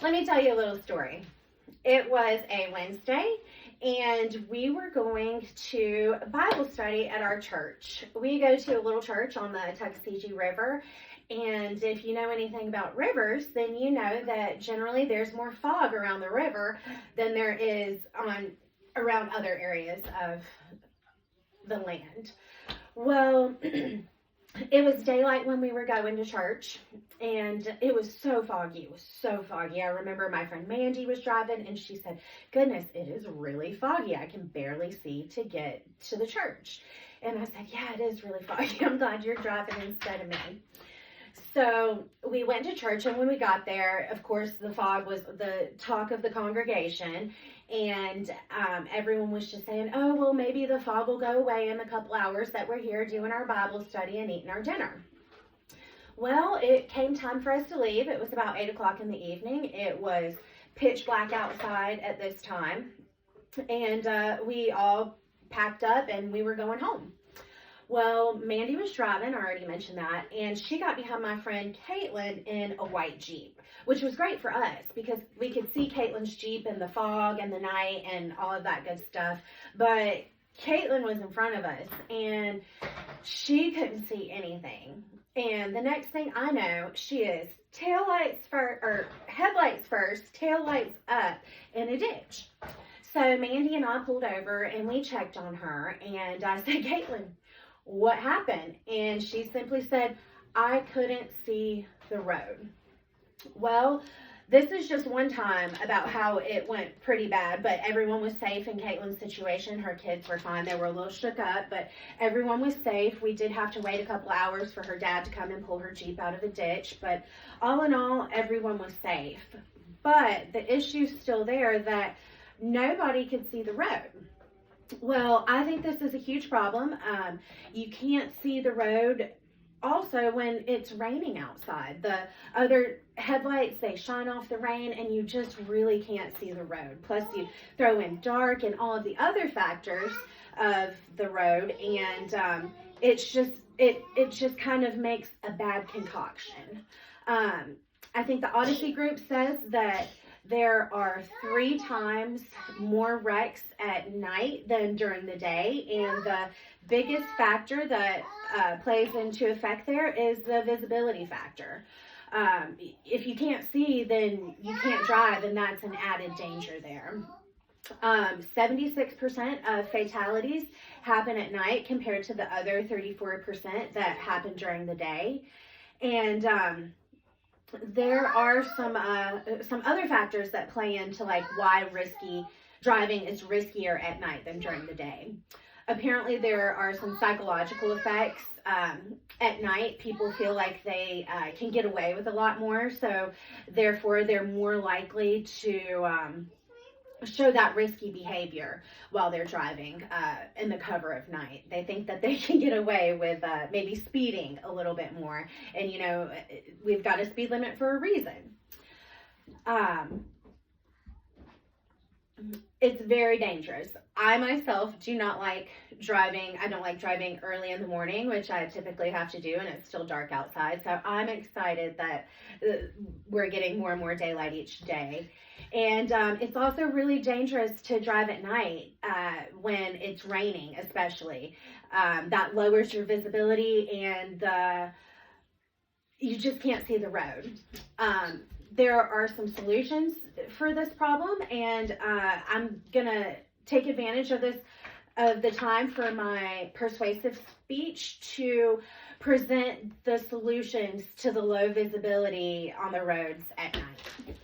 Let me tell you a little story. It was a Wednesday, and we were going to Bible study at our church. We go to a little church on the Tuckasegee River, and if you know anything about rivers, then you know that generally there's more fog around the river than there is around other areas of the land. Well, it was daylight when we were going to church, and it was so foggy. It was so foggy. I remember my friend Mandy was driving, and she said, "Goodness, it is really foggy. I can barely see to get to the church." And I said, "Yeah, it is really foggy. I'm glad you're driving instead of me." So we went to church, and when we got there, of course, the fog was the talk of the congregation, and everyone was just saying, "Oh, well, maybe the fog will go away in the couple hours that we're here doing our Bible study and eating our dinner." Well, it came time for us to leave. It was about 8 o'clock in the evening. It was pitch black outside at this time, and we all packed up, and we were going home. Well, Mandy was driving, I already mentioned that, and she got behind my friend Caitlin in a white Jeep, which was great for us because we could see Caitlin's Jeep in the fog and the night and all of that good stuff. But Caitlin was in front of us, and she couldn't see anything. And the next thing I know, she is headlights first, taillights up in a ditch. So Mandy and I pulled over, and we checked on her, and I said, "Caitlin, what happened?" And she simply said, "I couldn't see the road." Well, this is just one time about how it went pretty bad, but everyone was safe in Caitlin's situation. Her kids were fine. They were a little shook up, but everyone was safe. We did have to wait a couple hours for her dad to come and pull her Jeep out of a ditch, but all in all, everyone was safe. But the issue's still there that nobody could see the road. Well, I think this is a huge problem. You can't see the road also when it's raining outside. The other headlights, they shine off the rain, and you just really can't see the road. Plus, you throw in dark and all of the other factors of the road, and it just kind of makes a bad concoction. I think the Odyssey group says that there are 3 times more wrecks at night than during the day, and the biggest factor that plays into effect there is the visibility factor. If you can't see, then you can't drive, and that's an added danger there. 76% of fatalities happen at night compared to the other 34% that happen during the day. And there are some other factors that play into like why driving is riskier at night than during the day. Apparently there are some psychological effects. At night, people feel like they can get away with a lot more, so therefore they're more likely to show that risky behavior while they're driving in the cover of night. They think that they can get away with maybe speeding a little bit more, and we've got a speed limit for a reason. It's very dangerous. I myself do not like driving. I don't like driving early in the morning, which I typically have to do, and it's still dark outside. So I'm excited that we're getting more and more daylight each day. And it's also really dangerous to drive at night when it's raining, especially. That lowers your visibility, and you just can't see the road. There are some solutions for this problem, and I'm gonna take advantage of the time for my persuasive speech to present the solutions to the low visibility on the roads at night.